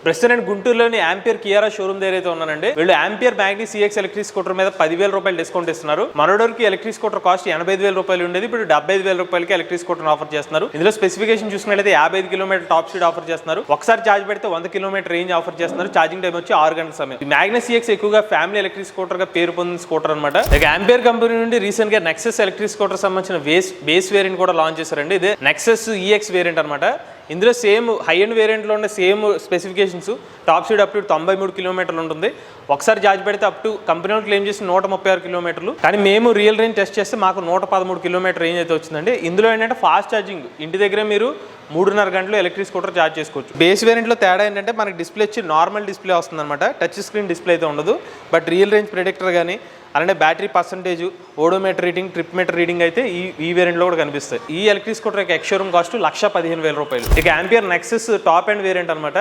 ప్రస్తుతం నేను గుంటూరులోని ఆంపియర్ కియారా షోరూమ్ దగ్గర అయితే ఉన్నానండి. వీళ్ళు ఆంపియర్ మ్యాగ్నీ సిఎక్స్ ఎలక్ట్రిక్ స్కూటర్ మీద 10,000 రూపాయలు డిస్కౌంట్ ఇస్తున్నారు. మనోడోర్కి ఎలక్ట్రిక్ స్కూటర్ కాస్ట్ 85,000 రూపాయలు ఉండేది, ఇప్పుడు 75,000 రూపాయలకి ఎలక్ట్రిక్ స్కూటర్ ఆఫర్ చేస్తున్నారు. ఇందులో స్పెసిఫికేషన్ చూసుకున్నట్లయితే 55 కిలోమీటర్ టాప్ స్పీడ్ ఆఫర్ చేస్తున్నారు. ఒకసారి ఛార్జ్ పెడితే 100 కిలోమీటర్ రేంజ్ ఆఫర్ చేస్తున్నారు. ఛార్జింగ్ టైం వచ్చి 6 గంటల సమయం. ఈ మ్యాగ్నీ సిఎక్స్ ఎక్కువగా ఫ్యామిలీ ఎలక్ట్రిక్ స్కూటర్ గా పేరు పొందిన స్కూటర్ అనమాట. ఆంపియర్ కంపెనీ నుండి రీసెంట్ గా నెక్సస్ ఎలక్ట్రిక్ స్కూటర్ సంబంధించిన బేస్ వేరియంట్ కూడా లాంచ్ చేశారండి. ఇదే నెక్సస్ ఈఎక్స్ వేరియంట్ అనమాట. ఇందులో సేమ్ హై అండ్ వేరియంట్లో ఉండే same specifications. Top speed up to 93 కిలోమీటర్లు ఉంటుంది. ఒకసారి ఛార్జ్ పెడితే అప్ టు కంపెనీ క్లెయిమ్ చేసి 136 కిలోమీటర్లు, కానీ మేము రియల్ రేంజ్ టెస్ట్ చేస్తే మాకు 113 కిలోమీటర్ రేంజ్ అయితే వచ్చిందండి. ఇందులో ఏంటంటే ఫాస్ట్ ఛార్జింగ్, ఇంటి దగ్గరే మీరు 3.5 గంటలు ఎలక్ట్రిక్ స్కూటర్ ఛార్జ్ చేసుకోవచ్చు. బేస్ వేరియంట్లో తేడా ఏంటంటే మనకి డిస్ప్లే వచ్చి నార్మల్ డిస్ప్లే వస్తుంది అనమాట. టచ్ స్క్రీన్ డిస్ప్లే అయితే ఉండదు. బట్ రియల్ రేంజ్ ప్రెడిక్టర్ కానీ అలానే battery percentage, odometer reading, trip meter reading అయితే ఈ వేరియంట్లో కూడా కనిపిస్తాయి. ఈ ఎలక్ట్రిక్ స్కూటర్ యొక్క ఎక్స్-షోరూమ్ కాస్ట్ 1,15,000 రూపాయలు. ఇక ampere Nexus top and variant అనమాట.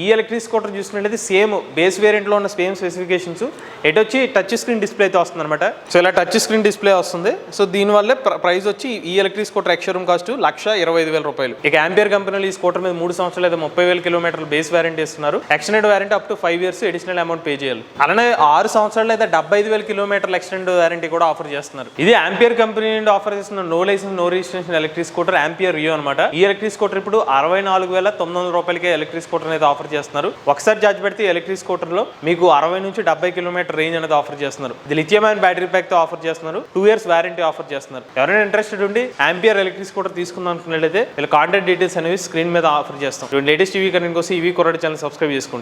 ఈ ఎలక్ట్రిక్ స్కూటర్ చూసుకున్నట్లయితే సేమ్ బేస్ వేరియంట్లో ఉన్న సేమ్ స్పెసిఫికేషన్స్. ఎటు వచ్చి టచ్ స్క్రీన్ డిస్ప్లే అయితే వస్తుంది అనమాట. సో ఇలా టచ్ స్క్రీన్ డిస్ప్లే వస్తుంది. సో దీనివల్ల ప్రైస్ వచ్చి ఈ ఎలక్ట్రిక్ స్కూటర్ ఎక్స్-షోరూమ్ కాస్ట్ 1,25,000 రూపాయలు. ఇక ఆంపియర్ కంపెనీలు ఈ స్కూటర్ మీద 3 సంవత్సరాలు అయితే 30,000 కిలోమీటర్లు బేస్ వారంటీ ఇస్తున్నారు. Extended warranty up to 5 years additional amount pay చేయాలి. అలానే 6 సంవత్సరాలు అయితే 75,000 కిలోమీటర్ల ఎక్స్టెండెడ్ వారంటీ కూడా ఆఫర్ చేస్తున్నారు. ఇది ఆంపియర్ కంపెనీ నుండి ఆఫర్ చేస్తున్న no licence no registration electric scooter ampere Rio అనమాట. ఈ ఎలక్ట్రిక్ స్కూటర్ ఇప్పుడు 64,900 రూపాయలకి ఎలక్ట్రిక్ స్కూటర్ అయితే ఆఫర్ చేస్తున్నారు. ఒకసారి ఛార్జ్ పెడితే ఎలక్ట్రిక్ స్కూటర్ లో మీకు 60 నుంచి 70 కిలోమీటర్ రేంజ్ అనేది ఆఫర్ చేస్తున్నారు. ఇది లిథియం అయన్ బ్యాటరీ ప్యాక్ తో ఆఫర్ చేస్తున్నారు. 2 years వారంటీ ఆఫర్ చేస్తున్నారు. ఎవరైనా ఇంట్రెస్టెడ్ ఉండి ఆంపియర్ ఎలక్ట్రిక్ స్కూటర్ తీసుకుందాం అనుకున్నట్లయితే వీళ్ళ కాంటాక్ట్ డీటెయిల్స్ అనేవి స్క్రీన్ మీద ఆఫర్ చేస్తాం. లేటెస్ట్ ఈవీ కరెంట్ కోసం ఈవీ కొరడ ఛానల్ సబ్స్క్రైబ్ చేసుకోండి.